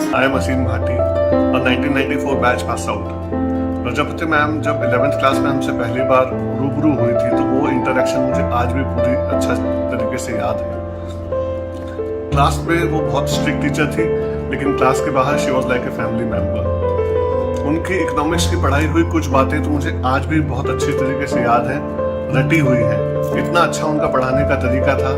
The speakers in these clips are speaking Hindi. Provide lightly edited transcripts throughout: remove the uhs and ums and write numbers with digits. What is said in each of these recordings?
आई एम असीम भाटी और 1994 batch pass out. Prajapati ma'am जब 11th क्लास में हमसे पहली बार रूबरू हुई थी तो वो इंटरेक्शन मुझे आज भी पूरी अच्छा तरीके से याद है। क्लास में वो बहुत स्ट्रिक्ट टीचर थी, लेकिन क्लास के बाहर she was like a family member. उनकी इकोनॉमिक्स की पढ़ाई हुई कुछ बातें तो मुझे आज भी बहुत अच्छी तरीके से याद है, रटी हुई है। इतना अच्छा उनका पढ़ाने का तरीका था।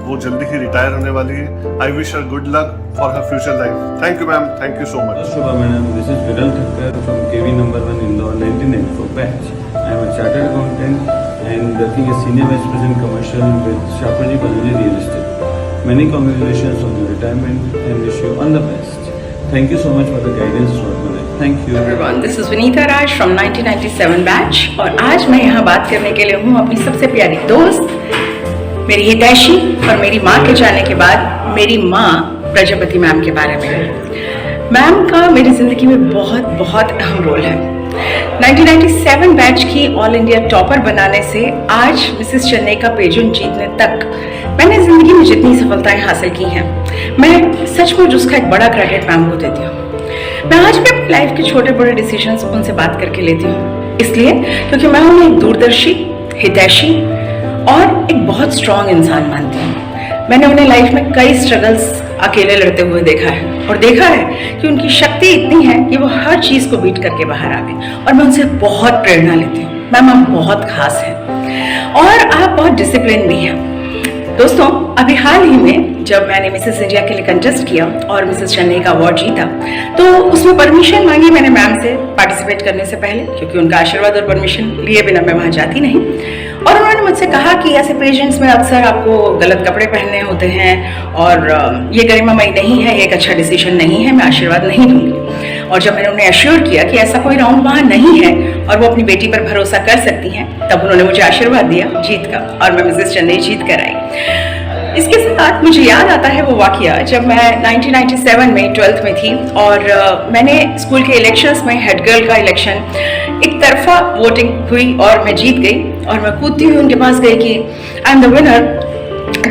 वो जल्दी ही रिटायर होने वाली है। I wish her good luck for her future life. Thank you ma'am, thank you so much. Shubha madam, this is Viral Thakkar from KV number 1 Indore 1994 batch. I am a chartered accountant and working as senior vice president commercial with Shapoorji Pallonji Real Estate. Many congratulations on your retirement and wish you all the best. Thank you so much for the guidance throughout my life. Thank you. Everyone, this is Vineeta Raj from 1997 batch और आज मैं यहाँ बात करने के लिए हूँ अपनी सबसे प्यारी दोस्त, मेरी हितैषी और मेरी माँ के जाने के बाद मेरी माँ प्रजापति मैम के बारे में। मैम का मेरी जिंदगी में बहुत बहुत अहम रोल है। 1997 बैच की ऑल इंडिया टॉपर बनाने से आज मिसेस चेन्नई का पेजेंट जीतने तक मैंने जिंदगी में जितनी सफलताएं हासिल की हैं, मैं सचमुच उसका एक बड़ा क्रेडिट मैम को देती हूँ। मैं आज भी अपनी लाइफ के छोटे बड़े डिसीजंस उनसे बात करके लेती हूँ, इसलिए क्योंकि मैं उन्हें एक दूरदर्शी, हितैषी और एक बहुत स्ट्रांग इंसान मानती हूँ। मैंने उन्हें लाइफ में कई स्ट्रगल्स अकेले लड़ते हुए देखा है और देखा है कि उनकी शक्ति इतनी है कि वो हर चीज को बीट करके बाहर आ गए और मैं उनसे बहुत प्रेरणा लेती हूँ। मैम आप बहुत खास हैं और आप बहुत डिसिप्लिन भी हैं। दोस्तों, अभी हाल ही में जब मैंने मिसेस इंडिया के लिए कंटेस्ट किया और मिसेस चेन्नई का अवार्ड जीता तो उसमें परमिशन मांगी मैंने मैम से पार्टिसिपेट करने से पहले, क्योंकि उनका आशीर्वाद और परमिशन लिए बिना मैं वहां जाती नहीं। और उन्होंने मुझसे कहा कि ऐसे पेजेंट्स में अक्सर आपको गलत कपड़े पहनने होते हैं और ये गरिमामयी नहीं है, ये एक अच्छा डिसीजन नहीं है, मैं आशीर्वाद नहीं दूंगी। और जब मैंने उन्हें अश्योर किया कि ऐसा कोई राउंड वहाँ नहीं है और वो अपनी बेटी पर भरोसा कर सकती हैं, तब उन्होंने मुझे आशीर्वाद दिया जीत का और मैं मिसेस चेन्नई जीत कर आई। इसके साथ मुझे याद आता है वो वाकया जब मैं 1997 में 12th में थी और मैंने स्कूल के इलेक्शंस में हेड गर्ल का इलेक्शन एक तरफा वोटिंग हुई और मैं जीत गई और मैं कूदती हुई उनके पास गई कि आई एम द विनर।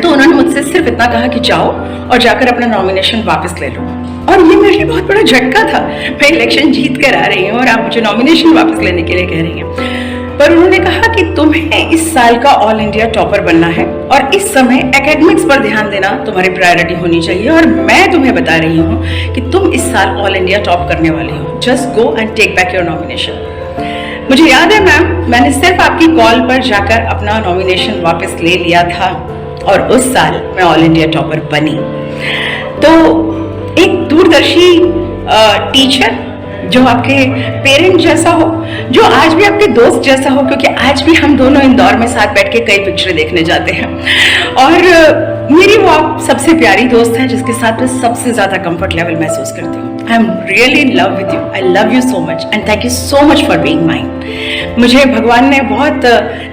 तो उन्होंने मुझसे सिर्फ इतना कहा कि जाओ और जाकर अपना नॉमिनेशन वापस ले लो। और ये मेरे लिए बहुत बड़ा झटका था। मैं इलेक्शन जीत कर आ रही हूँ और आप मुझे नॉमिनेशन वापस लेने के लिए कह रही हैं। पर उन्होंने कहा कि तुम्हें इस साल का ऑल इंडिया टॉपर बनना है और इस समय एकेडमिक्स पर ध्यान देना तुम्हारी प्रायोरिटी होनी चाहिए और मैं तुम्हें बता रही हूँ कि तुम इस साल ऑल इंडिया टॉप करने वाली हो। Just go and take back your nomination. मुझे याद है मैम, मैंने सिर्फ आपकी कॉल पर जाकर अपना नॉमिनेशन वापस ले लिया था और उस साल मैं ऑल इंडिया टॉपर बनी। तो एक दूरदर्शी टीचर जो आपके पेरेंट जैसा हो, जो आज भी आपके दोस्त जैसा हो, क्योंकि आज भी हम दोनों इंदौर में साथ बैठ के कई पिक्चरें देखने जाते हैं और मेरी वो आप सबसे प्यारी दोस्त है जिसके साथ मैं सबसे ज्यादा कंफर्ट लेवल महसूस करती हूँ। I am really in love with you. I love you so much and thank you so much for being mine. मुझे भगवान ने बहुत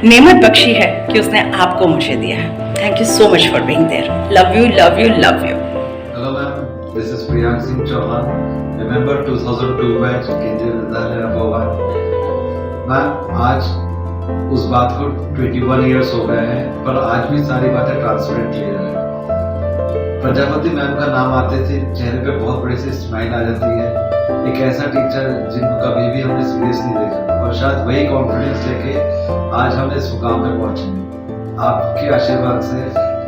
नेमत बख्शी है कि उसने आपको मुझे दिया है। Thank you so much for being there. Love you, love you, love you. Hello ma'am, this is Priyank Singh Chauhan, remember 2002 batch Kendriya Vidyalaya Bhopal. Ma'am आज उस बात को 21 ईयर्स हो गए हैं पर आज भी सारी बातें ट्रांसपेरेंट क्लियर है। प्रजापति मैम का नाम आते थे चेहरे पे बहुत बड़ी सी स्माइल आ जाती है। एक ऐसा टीचर जिनको कभी भी हमने सीरियस नहीं देखा और शायद वही कॉन्फिडेंस लेके आज हम इस मुकाम पे पहुंचे। आपके आशीर्वाद से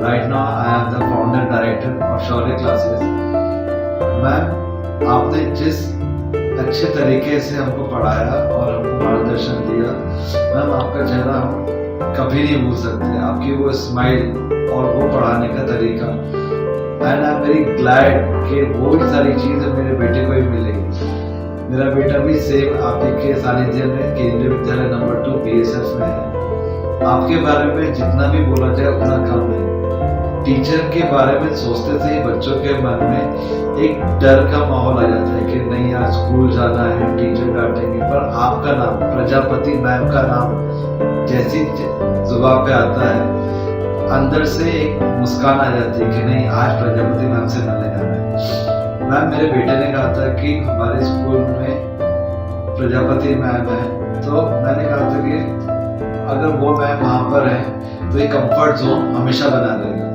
right now I am the founder director of Shaurya classes. Ma'am आपने जिस अच्छे तरीके से हमको पढ़ाया और हमको मार्गदर्शन दिया, मैम आपका चेहरा हम कभी नहीं भूल सकते। आपकी वो स्माइल और वो पढ़ाने का तरीका, and I am very glad कि वो भी सारी चीज़ें मेरे बेटे को ही मिलेगी। मेरा बेटा भी सेम आप के सानिध्य में केंद्रीय विद्यालय नंबर 2 BSF में है। आपके बारे में जितना भी बोला जाए उतना कम है। टीचर के बारे में सोचते से ही बच्चों के मन में एक डर का माहौल आ जाता है कि नहीं यार स्कूल जाना है, टीचर डांटेंगे। पर आपका नाम, प्रजापति मैम का नाम जैसी जुबान पे आता है, अंदर से एक मुस्कान आ जाती है कि नहीं आज प्रजापति मैम से मिलने जाना है। मैम मेरे बेटे ने कहा था कि हमारे स्कूल में प्रजापति मैम है, तो मैंने कहा था कि अगर वो मैम वहाँ पर है तो एक कंफर्ट जोन हमेशा बना रहेगा।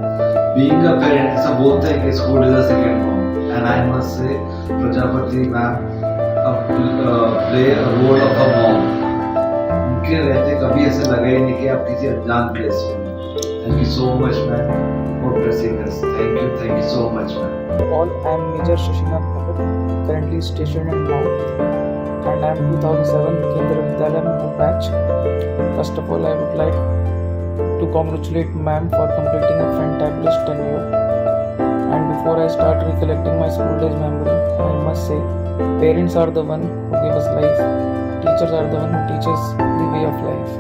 बीइंग अ पेरेंट ऐसा बोलते हैं कि school is a second home, and I must say Prajapati ma'am play role of a mom. उनके रहते कभी ऐसे लगा ही नहीं कि आप किसी अनजान प्लेस में। Thank you so much ma'am for blessing us. Thank you so much ma'am. All, I am Major Shashikant Bhagat, currently stationed in Mount, and I am 2007 Kendriya Vidyalaya batch. First of all, I would like to congratulate ma'am for completing a fantabulous tenure. And before I start recollecting my school days memory, I must say, parents are the one who give us life. Teachers are the one who teach us the way of life.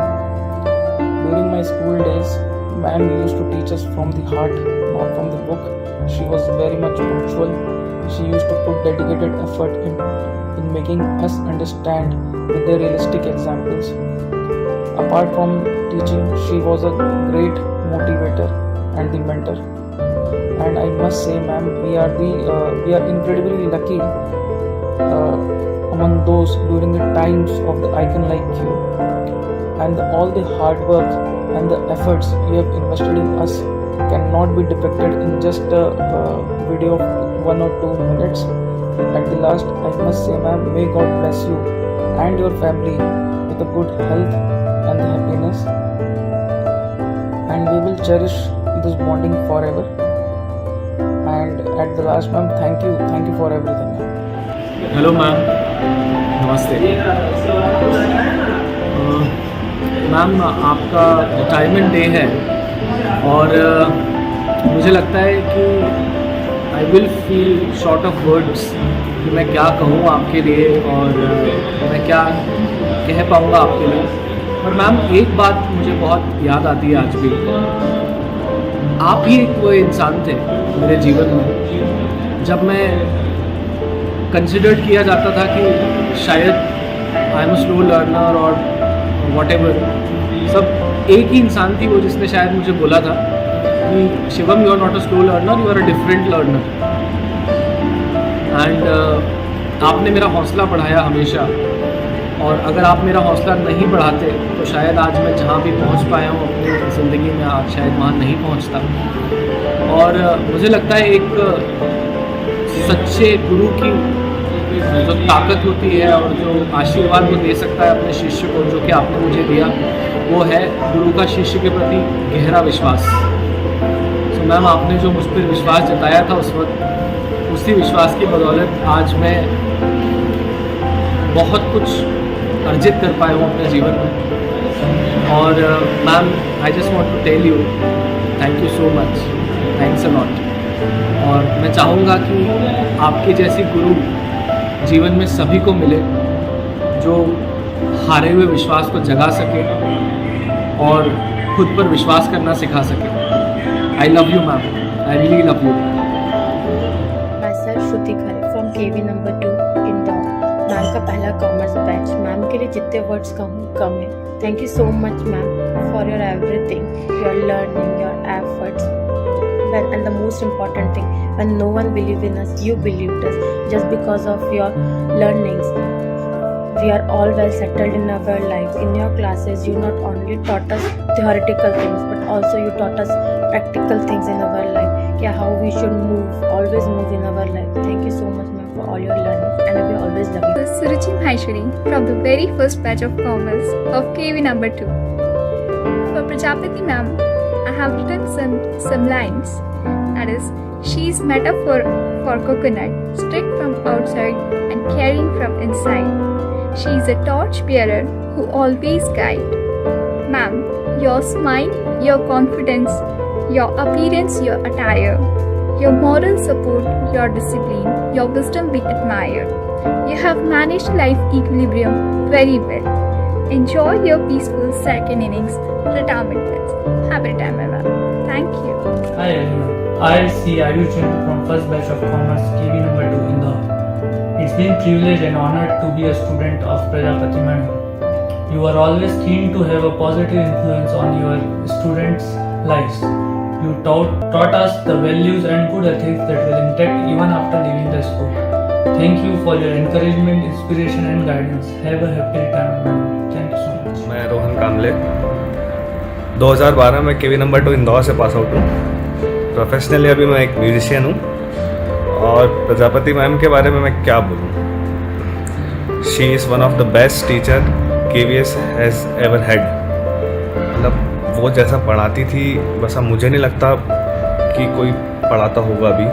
During my school days, ma'am used to teach us from the heart, not from the book. She was very much punctual. She used to put dedicated effort in making us understand with the realistic examples. Apart from teaching, she was a great motivator and the mentor. And I must say, ma'am, we are incredibly lucky among those during the times of the icon like you. And all the hard work and the efforts you have invested in us cannot be depicted in just a video of 1 or 2 minutes. At the last, I must say, ma'am, may God bless you and your family with a good health and the happiness. And we will cherish this bonding forever. And at the last, ma'am, thank you for everything, ma'am. Hello ma'am, नमस्ते मैम। आपका रिटायरमेंट डे है और मुझे लगता है कि I will feel short of words कि मैं क्या कहूँ आपके लिए और मैं क्या कह पाऊँगा आपके लिए। पर मैम, एक बात मुझे बहुत याद आती है आज भी। आप ही एक वो इंसान थे मेरे जीवन में जब मैं कंसिडर किया जाता था कि शायद आई एम स्लो लर्नर और वॉटेवर। सब एक ही इंसान थी वो जिसने शायद मुझे बोला था कि Shivam, you are not a slow learner, you are a different learner. And आपने मेरा हौसला बढ़ाया हमेशा। और अगर आप मेरा हौसला नहीं बढ़ाते तो शायद आज मैं जहाँ भी पहुँच पाया हूँ अपनी ज़िंदगी में, आज शायद वहाँ नहीं पहुँचता। और मुझे लगता है एक सच्चे गुरु की जो ताकत होती है और जो आशीर्वाद वो दे सकता है अपने शिष्य को, जो कि आपने मुझे दिया, वो है गुरु का शिष्य के प्रति गहरा विश्वास। सो मैम, आपने जो मुझ पर विश्वास जताया था उस वक्त, उसी विश्वास की बदौलत आज मैं बहुत कुछ अर्जित कर पाया हूँ अपने जीवन में। और ma'am, I just want to tell you thank you so much, thanks a lot. और मैं चाहूँगा कि आपके जैसी गुरु जीवन में सभी को मिले, जो हारे हुए विश्वास को जगा सके और खुद पर विश्वास करना सिखा सके। I love you ma'am, I really love you. Myself Shruti Khare from KV number 2 Indore. Ma'am का पहला कॉमर्स बैच। मैम के लिए जितने वर्ड्स कहूँ कम है। Thank you so much ma'am for your everything, your learning, your efforts. And the most important thing, when no one believed in us, you believed us. Just because of your learnings, we are all well settled in our life. In your classes, you not only taught us theoretical things, but also you taught us practical things in our life. How we should move, always move in our life. Thank you so much, ma'am, for all your learning, and I will always love you. Suruchi Maheshwari from the very first batch of commerce of KV number 2. For Prajapati ma'am, I have written some lines. That is, she is metaphor for coconut, strict from outside and caring from inside. She is a torch bearer who always guide. Ma'am, your smile, your confidence, your appearance, your attire, your moral support, your discipline, your wisdom we admire. You have managed life equilibrium very well. Enjoy your peaceful second innings, retirement bets. Happy retirement, ma'am. Thank you. Hi everyone, I see Ayush from first batch of commerce KV number 2 Indore. It's been privilege and honor to be a student of Prajapati Madam. You are always keen to have a positive influence on your students' lives. You taught us the values and good ethics that will intact even after leaving the school. Thank you for your encouragement, inspiration and guidance. Have a happy retirement, madam. Thank you so much. मैं रोहन कामले 2012 में केवी नंबर 2 इंदौर से पास आउट हूँ। प्रोफेशनली अभी मैं एक म्यूजिशियन हूँ और प्रजापति मैम के बारे में मैं क्या बोलूँ. She is one of the best teacher KVS has ever had. मतलब वो जैसा पढ़ाती थी वैसा मुझे नहीं लगता कि कोई पढ़ाता होगा अभी.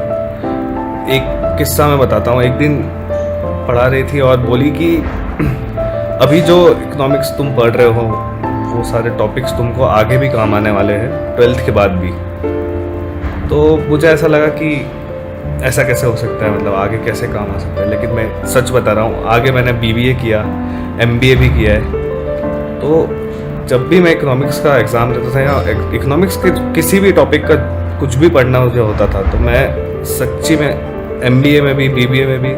एक किस्सा मैं बताता हूँ. एक दिन पढ़ा रही थी और बोली कि अभी जो इकोनॉमिक्स तुम पढ़ रहे हो वो सारे टॉपिक्स तुमको आगे भी काम आने वाले हैं 12th के बाद भी. तो मुझे ऐसा लगा कि ऐसा कैसे हो सकता है, मतलब आगे कैसे काम आ सकता है. लेकिन मैं सच बता रहा हूँ, आगे मैंने BBA किया, MBA भी किया है. तो जब भी मैं इकोनॉमिक्स का एग्ज़ाम देता था या इकोनॉमिक्स के किसी भी टॉपिक का कुछ भी पढ़ना मुझे होता था, तो मैं सच्ची में MBA में भी BBA में भी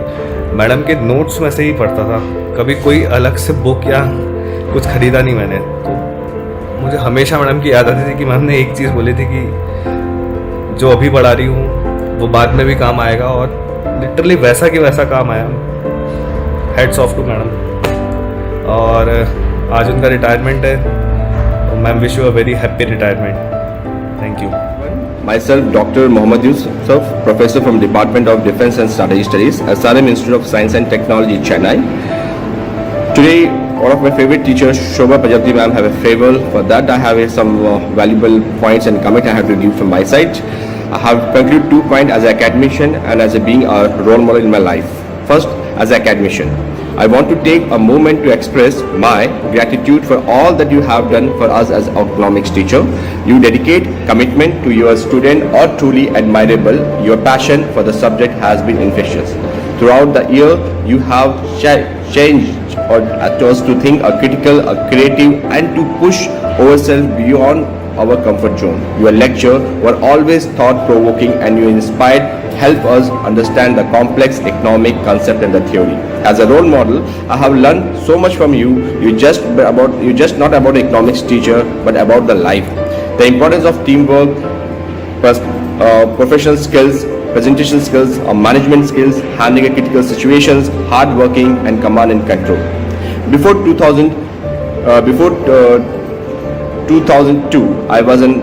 मैडम के नोट्स में से ही पढ़ता था. कभी कोई अलग से बुक या कुछ ख़रीदा नहीं मैंने. तो मुझे हमेशा मैडम की याद आती थी कि मैम ने एक चीज़ बोली थी कि जो अभी पढ़ा रही हूँ वो बाद में भी काम आएगा, और लिटरली वैसा कि वैसा काम आया. Heads off to madam. और आज उनका रिटायरमेंट है, तो ma'am wish you a very happy retirement. Thank you. Myself, Dr. Mohammad Yusuf, Professor from Department of Defense and Strategy Studies, SRM Institute of Science and Technology, Chennai. Today, one of my favorite teachers, Shobha Prajapati ma'am, have a farewell. For that, I have some valuable points and comment I have to give from my side. I have concluded 2 points as an academician and as being a role model in my life. First, as an academician, I want to take a moment to express my gratitude for all that you have done for us as economics teacher. You dedicate commitment to your student are truly admirable. Your passion for the subject has been infectious. Throughout the year, you have changed us to think a critical, a creative, and to push ourselves beyond our comfort zone. Your lecture were always thought-provoking, and you inspired, help us understand the complex economic concept and the theory. As a role model, I have learned so much from you. You're just not about economics teacher, but about the life. The importance of teamwork, professional skills, presentation skills, management skills, handling critical situations, hard working, and command and control. Before 2002, I was an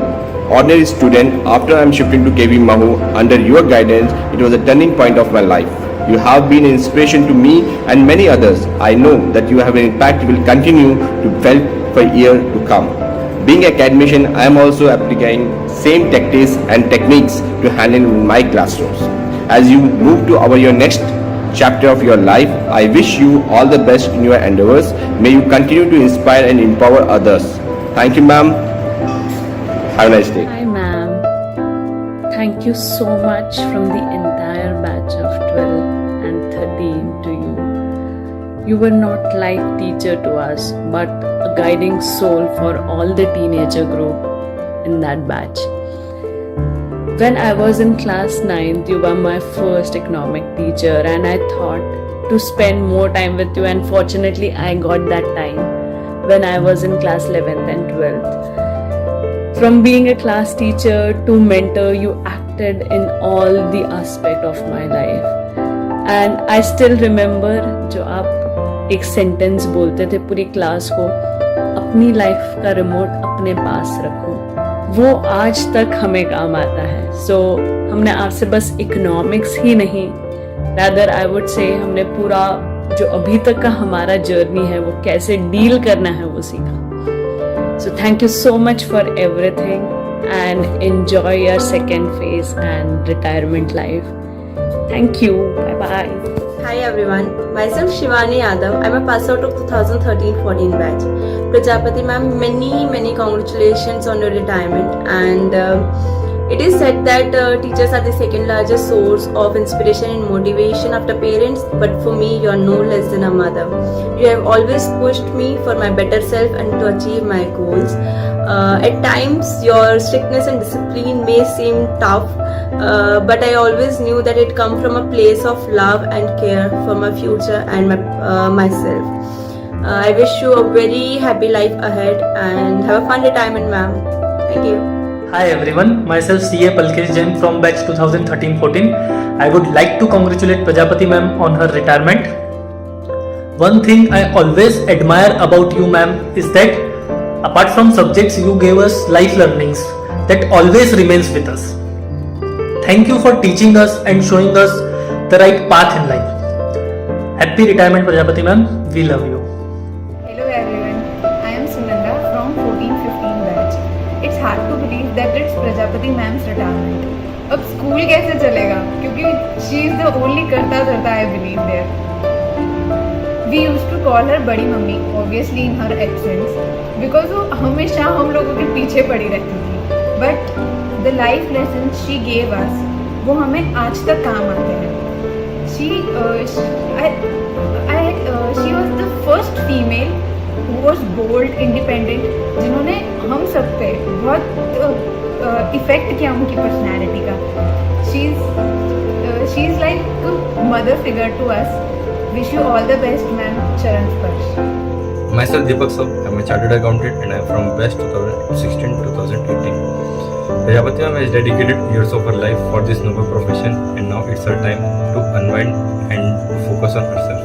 ordinary student. After I am shifting to KV Mahu, under your guidance, it was a turning point of my life. You have been an inspiration to me and many others. I know that you have an impact will continue to felt for years to come. Being an academician, I am also applying same tactics and techniques to handle in my classrooms. As you move to your next chapter of your life, I wish you all the best in your endeavors. May you continue to inspire and empower others. Thank you, ma'am. Have a nice day. Hi, ma'am. Thank you so much from the entire batch of 12 and 13 to you. You were not like teacher to us, but a guiding soul for all the teenager group in that batch. When I was in class 9th, you were my first economic teacher, and I thought to spend more time with you, and fortunately I got that time when I was in class 11th and 12th. From being a class teacher to mentor, you acted in all the aspect of my life. And I still remember जो आप एक सेंटेंस बोलते थे पूरी क्लास को, अपनी लाइफ का रिमोट अपने पास रखो, वो आज तक हमें काम आता है. सो हमने आपसे बस इकोनॉमिक्स ही नहीं, रादर आई वुड से हमने पूरा जो अभी तक का हमारा जर्नी है वो कैसे डील करना है वो सीखा. So thank you so much for everything and enjoy your second phase and retirement life. Thank you. Bye bye. Hi everyone. Myself Shivani Yadav. I'm a pass out of 2013-14 batch. Prajapati ma'am, many congratulations on your retirement. And it is said that teachers are the second largest source of inspiration and motivation after parents, but for me you are no less than a mother. You have always pushed me for my better self and to achieve my goals. At times your strictness and discipline may seem tough, but I always knew that it come from a place of love and care for my future and myself. I wish you a very happy life ahead and have a fun retirement, ma'am. Thank you. Hi everyone, myself CA Palkesh Jain from batch 2013-14. I would like to congratulate Prajapati ma'am on her retirement. One thing I always admire about you ma'am is that apart from subjects you gave us life learnings that always remains with us. Thank you for teaching us and showing us the right path in life. Happy retirement, Prajapati ma'am. We love you. Hello everyone, I am Sunanda from 1415 batch. It's hard to believe that it's Prajapati ma'am's retirement. अब स्कूल कैसे चलेगा, क्योंकि she is the only करता धरता I believe there. We used to call her बड़ी mummy, obviously in her absence, because वो हमेशा हम लोगों के पीछे पड़ी रहती थी. But the life lessons she gave us, वो हमें आज तक काम आते हैं. She was the first female who was bold, independent, जिन्होंने हम सब पे बहुत इफेक्ट किया उनकी पर्सनैलिटी का. She is like mother figure to us. Wish you all the best ma'am. चरण स्पर्श. Myself Deepak Saab, I am a chartered accountant and I am from BEST 2016-2018. Prajapati ma'am has dedicated years of her life for this noble profession and now it's her time to unwind and focus on herself.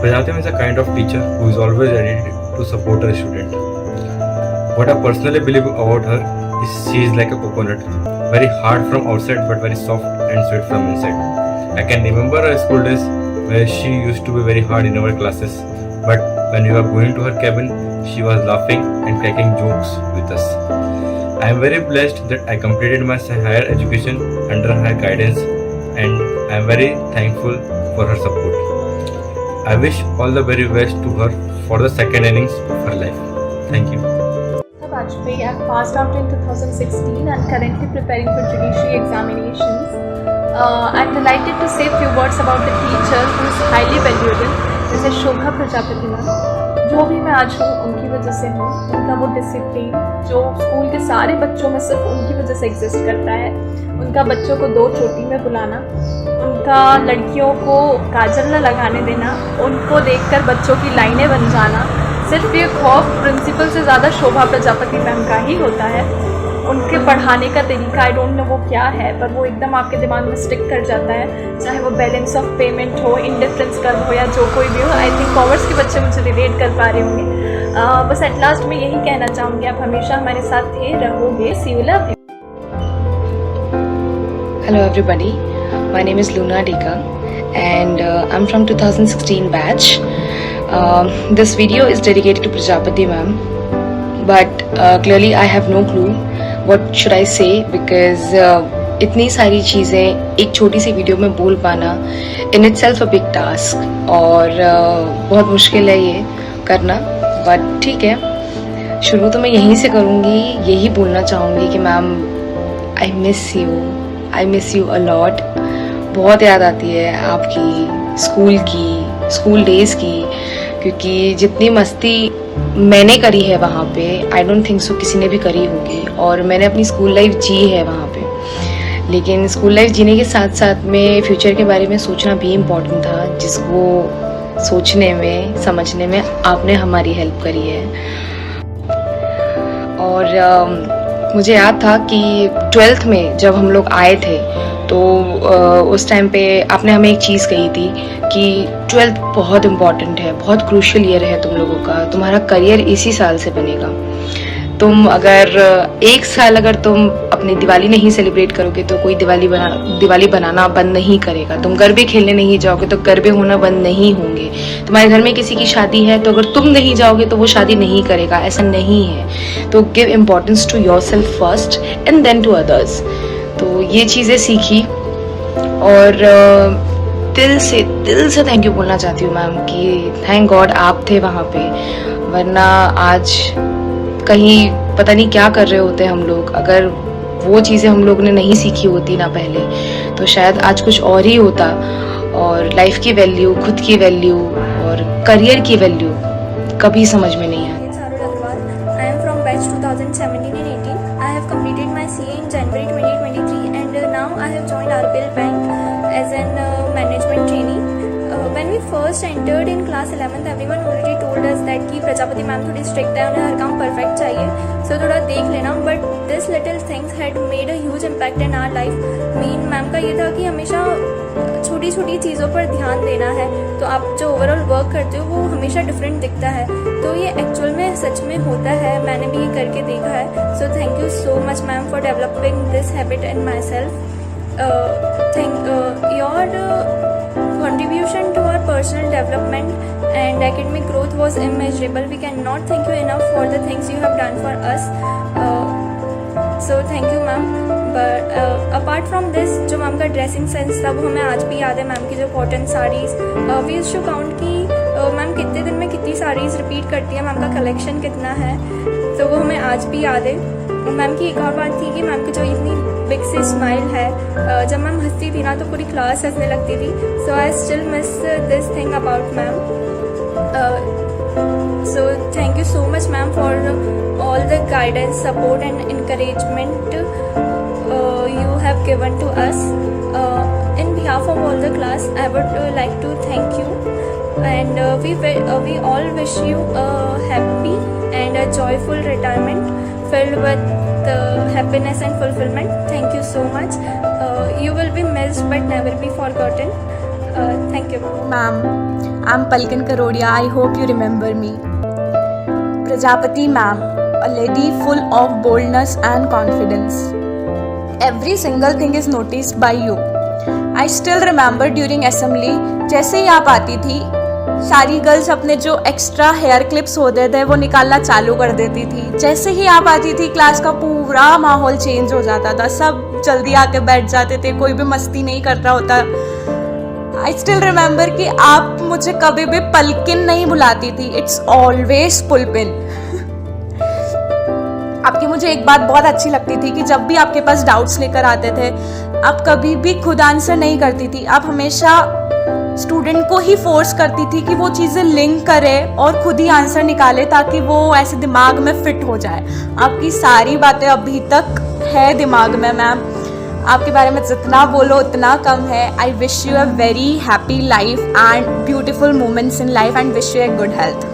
Prajapati ma'am is a kind of teacher who is always ready to support her student. What I personally believe about her is she is like a coconut, very hard from outside but very soft and sweet from inside. I can remember her school days where she used to be very hard in our classes, but when we were going to her cabin, she was laughing and cracking jokes with us. I am very blessed that I completed my higher education under her guidance and I am very thankful for her support. I wish all the very best to her for the second innings of her life. Thank you. Vajpayee. I passed out in 2016 and currently preparing for judiciary examinations. I'm delighted to say a few words about the teacher who is highly valuable. जैसे शोभा प्रजापति मैम, जो भी मैं आज हूँ उनकी वजह से हूँ. उनका वो डिसिप्लिन जो स्कूल के सारे बच्चों में सिर्फ उनकी वजह से एग्जिस्ट करता है. उनका बच्चों को 2 चोटी में बुलाना, उनका लड़कियों को काजल न लगाने देना, उनको देखकर बच्चों की लाइनें बन जाना, सिर्फ ये खौफ प्रिंसिपल से ज़्यादा शोभा प्रजापति मैम का ही होता है. उनके पढ़ाने का तरीका आई डोंट नो वो क्या है, पर वो एकदम आपके दिमाग में स्टिक कर जाता है. चाहे वो बैलेंस ऑफ पेमेंट हो, इंडिफरेंस कर्व हो या जो कोई भी हो. आई थिंक कॉमर्स के बच्चे मुझे रिलेट कर पा रहे होंगे. बस एट लास्ट मैं यही कहना चाहूँगी, आप हमेशा हमारे साथ थे, रहोगे. See you, love you. Hello everybody, my name is Luna Dika and I'm from 2016 batch. This video is dedicated to Prajapati ma'am, but clearly I have no clue what should I say because इतनी सारी चीज़ें एक छोटी सी वीडियो में बोल पाना in itself a big task और बहुत मुश्किल है ये करना. बट ठीक है, शुरू तो मैं यहीं से करूँगी. यही बोलना चाहूँगी कि ma'am I miss you a lot. बहुत याद आती है आपकी स्कूल डेज़ की, क्योंकि जितनी मस्ती मैंने करी है वहाँ पे आई डोंट थिंक सो किसी ने भी करी होगी. और मैंने अपनी स्कूल लाइफ जी है वहाँ पे, लेकिन स्कूल लाइफ जीने के साथ साथ में फ्यूचर के बारे में सोचना भी इम्पोर्टेंट था, जिसको सोचने में समझने में आपने हमारी हेल्प करी है. और मुझे याद था कि 12th में जब हम लोग आए थे तो उस टाइम पे आपने हमें एक चीज़ कही थी कि 12th बहुत इम्पॉर्टेंट है, बहुत क्रूशियल ईयर है तुम लोगों का, तुम्हारा करियर इसी साल से बनेगा. तुम अगर एक साल अगर तुम अपनी दिवाली नहीं सेलिब्रेट करोगे तो कोई दिवाली बनाना बंद नहीं करेगा. तुम गरबे खेलने नहीं जाओगे तो गरबे होना बंद नहीं होंगे. तुम्हारे घर में किसी की शादी है तो अगर तुम नहीं जाओगे तो वो शादी नहीं करेगा. ऐसा नहीं है. तो give importance to yourself first and then to others. तो ये चीज़ें सीखी और दिल से थैंक यू बोलना चाहती हूँ मैम कि थैंक गॉड आप थे वहाँ पे, वरना आज कहीं पता नहीं क्या कर रहे होते हम लोग. अगर वो चीज़ें हम लोग ने नहीं सीखी होती ना पहले तो शायद आज कुछ और ही होता. और लाइफ की वैल्यू, खुद की वैल्यू और करियर की वैल्यू कभी समझ में नहीं आती. I am from batch 2017 and 18. I have completed my CA in January 2023 and now I have joined RBL Bank as an management trainee. When we first entered in class 11th, everyone already told us that कि प्रजापति मैम थोड़ी स्ट्रिक्ट है, उन्हें हर काम परफेक्ट चाहिए, सो थोड़ा देख लेना. But this little things had made a huge impact in our life. Main ma'am का ये था कि हमेशा छोटी छोटी चीज़ों पर ध्यान देना है, तो आप जो ओवरऑल वर्क करते हो वो हमेशा डिफरेंट दिखता है. तो ये एक्चुअल में सच में होता है, मैंने भी ये करके देखा है. So thank you so much ma'am for developing this habit in my self. contribution to our personal development and academic growth was immeasurable. We cannot thank you enough for the things you have done for us. So thank you ma'am. But apart from this, जो मैम का ड्रेसिंग सेंस था वो हमें आज भी याद है. मैम की जो cotton saris, we used to count कि मैम कितने दिन में कितनी साड़ीज़ रिपीट करती है, मैम का कलेक्शन कितना है, तो वो हमें आज भी याद है. मैम की एक और बात थी कि मैम की जो इतनी बिग सी स्माइल है, जब मैम हंसती थी ना तो पूरी क्लास हंसने लगती थी. So I still miss this thing about ma'am. So thank you so much ma'am for all the guidance, support and encouragement you have given to us. In behalf of all the class, I would like to thank you, and we all wish you a happy and a joyful retirement filled with happiness and fulfillment. Thank you so much. You will be missed but never be forgotten. Thank you. Ma'am, I'm Palkan Karodia. I hope you remember me. Prajapati ma'am, a lady full of boldness and confidence. Every single thing is noticed by you. I still remember during assembly, जैसे ही आप आती थी, सारी गर्ल्स अपने जो एक्स्ट्रा हेयर क्लिप्स होते थे वो निकालना चालू कर देती थी. जैसे ही आप आती थी क्लास का पूरा माहौल चेंज हो जाता था. सब जल्दी आके बैठ जाते थे, कोई भी मस्ती नहीं कर रहा होता. आई स्टिल रिमेंबर कि आप मुझे कभी भी पलकिन नहीं बुलाती थी. इट्स ऑलवेज पुलपिन. आपकी मुझे एक बात बहुत अच्छी लगती थी कि जब भी आपके पास डाउट्स लेकर आते थे, आप कभी भी खुद आंसर नहीं करती थी. आप हमेशा स्टूडेंट को ही फोर्स करती थी कि वो चीज़ें लिंक करे और खुद ही आंसर निकाले ताकि वो ऐसे दिमाग में फिट हो जाए. आपकी सारी बातें अभी तक है दिमाग में मैम. आपके बारे में जितना बोलो उतना कम है. I wish you a very happy life and beautiful moments in life and wish you a good health.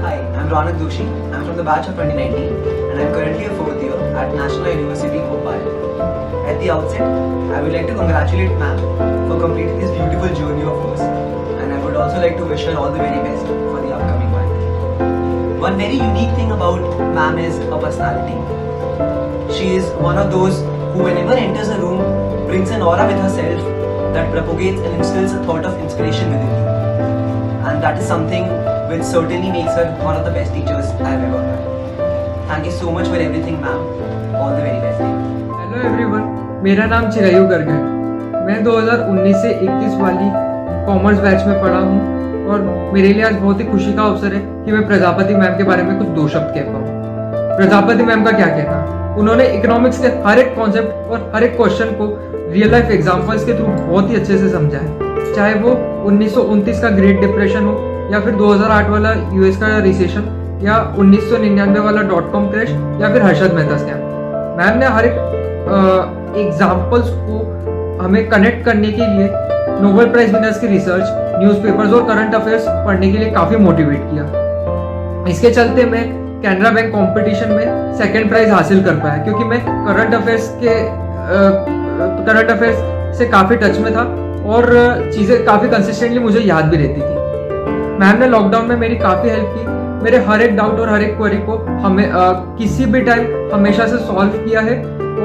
Hi, I'm Ronak Doshi. I'm from the batch of 2019 and I'm currently a 4th year at National University, Bhopal. At the outset, I would like to congratulate ma'am for completing this beautiful journey of hers, and I would also like to wish her all the very best for the upcoming one. One very unique thing about ma'am is her personality. She is one of those who whenever enters a room brings an aura with herself that propagates and instills a thought of inspiration within you, and that is something which certainly makes her one of the best teachers I have ever had. Thank you so much for everything ma'am. All the very best. Hello everyone, मेरा नाम चिरायु गर्ग है. मैं 2019 से 21 वाली कॉमर्स बैच में पढ़ा हूँ और मेरे लिए आज बहुत ही खुशी का अवसर है कि मैं प्रजापति मैम के बारे में कुछ दो शब्द कह पाऊँ. प्रजापति मैम का क्या कहना, उन्होंने इकोनॉमिक्स के हर एक कॉन्सेप्ट और हर एक क्वेश्चन को रियल लाइफ एग्जांपल्स के थ्रू बहुत ही अच्छे से समझा है. चाहे वो 1929 का ग्रेट डिप्रेशन हो या फिर 2008 वाला यूएस का रिसेशन या 1999 वाला .com क्रैश या फिर हर्षद मेहता स्कैम. मैम ने हर एक एग्जाम्पल्स को हमें कनेक्ट करने के लिए नोबेल प्राइज विनर्स की रिसर्च, न्यूज़पेपर्स और करंट अफेयर्स पढ़ने के लिए काफ़ी मोटिवेट किया. इसके चलते मैं कैनरा बैंक कंपटीशन में सेकंड प्राइज हासिल कर पाया क्योंकि मैं करंट अफेयर्स से काफ़ी टच में था और चीज़ें काफ़ी कंसिस्टेंटली मुझे याद भी रहती थी. मैम ने लॉकडाउन में मेरी काफ़ी हेल्प की. मेरे हर एक डाउट और हर एक क्वेरी को हमें किसी भी टाइम हमेशा से सॉल्व किया है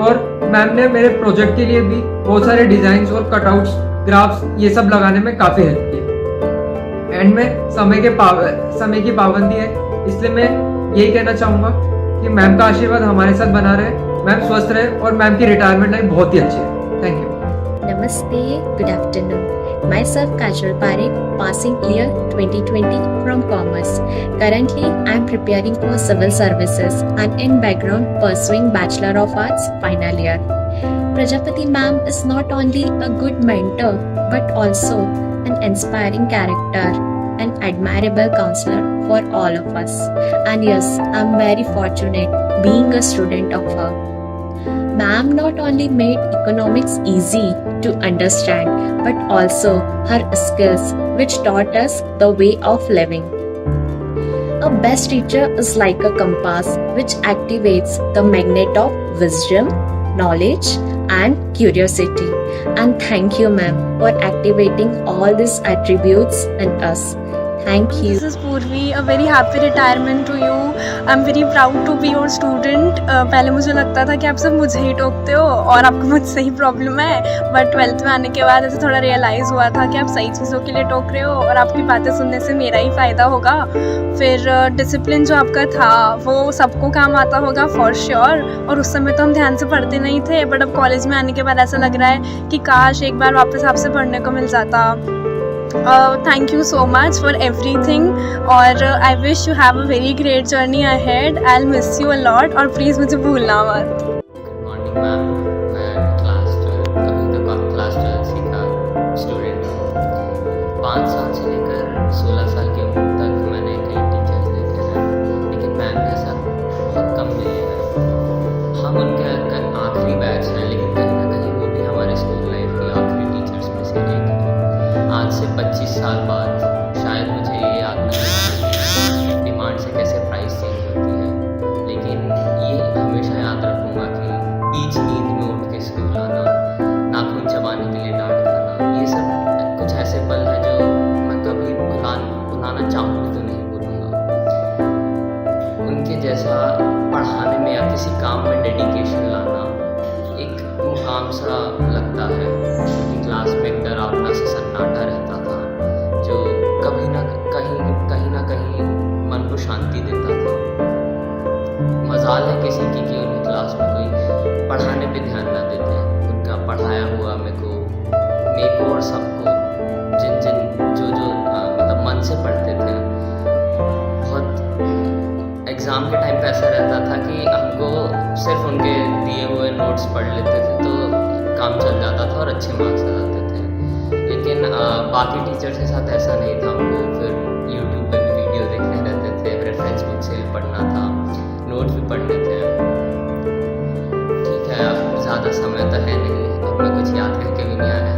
और मैम ने मेरे प्रोजेक्ट के लिए भी बहुत सारे डिजाइन्स और कटआउट्स, ग्राफ्स ये सब लगाने में काफ़ी हेल्प की. एंड में समय की पाबंदी है, इसलिए मैं यही कहना चाहूँगा कि मैम का आशीर्वाद हमारे साथ बना रहे, मैम स्वस्थ रहे और मैम की रिटायरमेंट लाइफ बहुत ही अच्छी है. Thank you. Namaste, good afternoon. Myself Kajal Parekh, passing year 2020 from Commerce. Currently, I am preparing for civil services and in background pursuing Bachelor of Arts final year. Prajapati ma'am is not only a good mentor but also an inspiring character, an admirable counselor for all of us. And yes, I am very fortunate being a student of her. Ma'am not only made economics easy to understand but also her skills which taught us the way of living. A best teacher is like a compass which activates the magnet of wisdom, knowledge and curiosity. And thank you ma'am for activating all these attributes in us. Thank you. This is Purvi. A very happy retirement to you. I'm very proud to be your student. पहले मुझे लगता था कि आप सब मुझे ही टोकते हो और आपको मुझसे ही प्रॉब्लम है, बट 12th में आने के बाद ऐसे थोड़ा रियलाइज़ हुआ था कि आप सही चीज़ों के लिए टोक रहे हो और आपकी बातें सुनने से मेरा ही फ़ायदा होगा। फिर डिसिप्लिन जो आपका था वो सबको काम आता होगा फॉर श्योर, और उस समय तो हम ध्यान से पढ़ते नहीं थे, बट अब कॉलेज में आने के बाद ऐसा लग रहा है कि काश एक बार वापस आपसे पढ़ने को मिल जाता। Thank you so much for everything और I wish you have a very great journey ahead. I'll miss you a lot और प्लीज़ मुझे भूलना मत। गुड मॉर्निंग मैम, मैं क्लास 12 सीखा स्टूडेंट हूँ। 5 साल से लेकर 16 साल की उम्र तक मैंने कई टीचर्स देखे हैं, लेकिन मैम के साथ बहुत कम मिले हैं। हम उनके आखिरी बैच हैं, लेकिन कहीं ना कहीं वो भी हमारे स्कूल लाइफ के आखिरी टीचर्स में से एक है। आज से 25 साल बाद शायद मुझे ये याद नहीं है डिमांड से कैसे प्राइस चेंज होती है, लेकिन ये हमेशा याद रखूँगा कि बीच नींद में उठ के स्कूल आना, नाखून चबाने के लिए डांट खाना, ये सब कुछ ऐसे पल हैं जो मैं कभी भुलाना चाहूँ तो नहीं भूलूँगा। उनके जैसा पढ़ाने में या किसी काम में डेडिकेशन लाना एक मुकाम सा लगता है, क्योंकि क्लास में एक डरावना सा सन्नाटा रहता था जो कहीं ना कहीं मन को शांति देता था। मजाल है किसी की कि उनकी क्लास में कोई पढ़ाने पे ध्यान ना देते। उनका पढ़ाया हुआ मेरे को और सबको जो मतलब मन से पढ़ते थे। बहुत एग्ज़ाम के टाइम पे ऐसा रहता था कि हमको सिर्फ उनके दिए हुए नोट्स पढ़ लेते थे तो काम चल जाता था और अच्छे मार्क्स आ जाते थे, लेकिन बाकी टीचर्स के साथ ऐसा नहीं था। हमको फिर यूट्यूब पे भी वीडियो देखने रहते थे, रेफरेंस बुक से भी पढ़ना था, नोट्स भी पढ़ने थे। ठीक है, अब ज़्यादा समय तो है नहीं, अब मैं कुछ याद करके भी नहीं आया।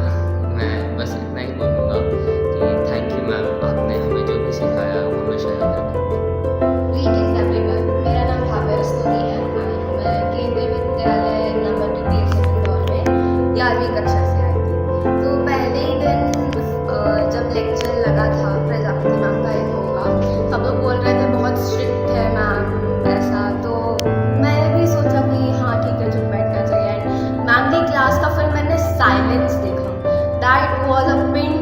मैं बस इतना ही बोलूँगा कि थैंक यू मैम, आपने हमें जो भी सिखाया वो हमेशा याद रखूँगा। Greetings everyone, मेरा नाम भाव्या रस्तोगी है। मैं केंद्रीय विद्यालय नंबर 2 इंदौर में 11वीं कक्षा से आई थी। तो पहले ही दिन जब लेक्चर लगा था प्रजापति मैम का एक होगा, सब लोग बोल रहे थे बहुत स्ट्रिक्ट है मैम ऐसा, तो मैं भी सोचा कि हाँ ठीक है चुप बैठना चाहिए। एंड मैम की क्लास का फिर मैंने साइलेंस देखा, that was a pin,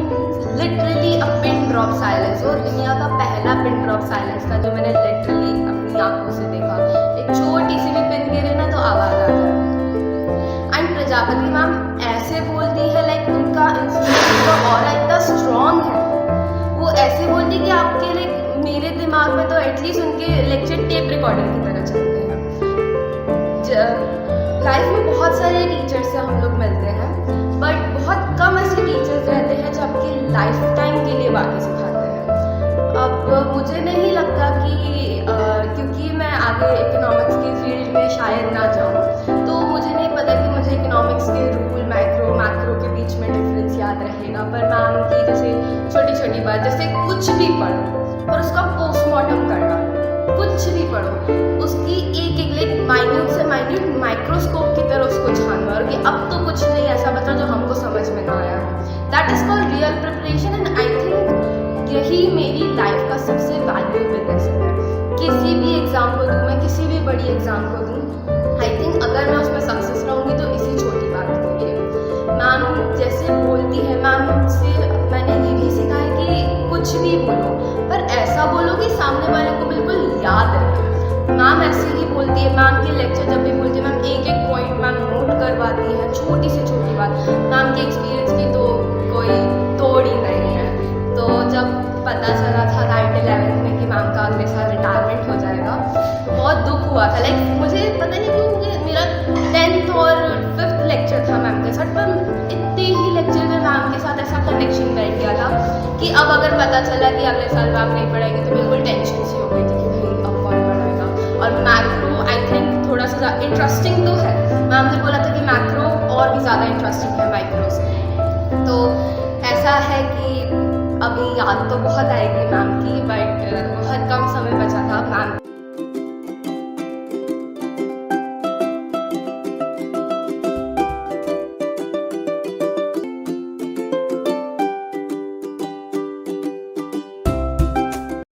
literally a pin drop silence. वो दुनिया का पहला पिन ड्रॉप साइलेंस था जो मैंने लिटरली अपनी आंखों से देखा। एक छोटी सी भी पिन गिरे ना तो आवाज़ आ जाए। एंड प्रजापति मैम ऐसे बोलती है लाइक उनका इंस्पिरेशन का ऑरा इतना स्ट्रॉन्ग है, वो ऐसे बोलती कि आपके लाइक मेरे दिमाग में तो एटलीस्ट उनके लेक्चर टेप रिकॉर्डर की तरह चलते हैं। लाइफ में बहुत सारे टीचर्स से हम लोग मिलते हैं, बट बहुत कम ऐसे टीचर्स रहते हैं जो आपकी लाइफ टाइम के लिए बातें सिखाते हैं। अब मुझे नहीं लगता कि क्योंकि मैं आगे इकोनॉमिक्स की फील्ड में शायद ना जाऊँ, तो मुझे नहीं पता कि मुझे इकोनॉमिक्स के रूल मैक्रो के बीच में डिफरेंस याद रहेगा। पर मैम की जैसे छोटी छोटी बात, जैसे कुछ भी पढ़ो और उसका पोस्टमार्टम कर डालो, कुछ भी पढ़ो उसकी एक माइन्यूट से माइन्यूट माइक्रोस्कोप की तरह उसको छान मारो कि अब तो कुछ नहीं ऐसा बचा जो हमको समझ में ना आया। That is called real preparation. And I think यही मेरी लाइफ का सबसे वैल्यूएबल लेसन है। किसी भी एग्ज़ाम को दूँ मैं, किसी भी बड़ी एग्ज़ाम को दूँ, आई थिंक अगर मैं उसमें सक्सेस रहूँगी तो इसी छोटी बात के लिए। मैम जैसे बोलती है, मैम से मैंने ये भी सीखा है कि कुछ भी बोलो पर ऐसा बोलो कि सामने वाले को बिल्कुल याद रहे। मैम ऐसे ही बोलती है, मैम के लेक्चर जब भी बोलती है मैम एक एक पॉइंट मैम नोट करवाती है, छोटी से छोटी बात। मैम के एक्सपीरियंस की तो कोई तोड़ ही नहीं है। तो जब पता चला था 9th-11th में कि मैम का अगले साल रिटायरमेंट हो जाएगा, बहुत दुख हुआ था। लाइक मुझे पता नहीं क्यों मुझे मेरा 10th और 5th लेक्चर था मैम के साथ, पर इतने ही लेक्चर में मैम के साथ ऐसा कनेक्शन बैठ गया था कि अब अगर पता चला कि अगले साल मैम नहीं पढ़ाएगी तो बिल्कुल टेंशन सी हो गई थी कि भाई अब कौन पढ़ाएगा। और मैक्रो आई थिंक थोड़ा सा इंटरेस्टिंग तो है, मैम ने बोला था कि मैक्रो और भी ज़्यादा इंटरेस्टिंग है माइक्रो से। तो ऐसा है कि अभी याद तो बहुत आएगी मैम की, बट बहुत कम समय बचा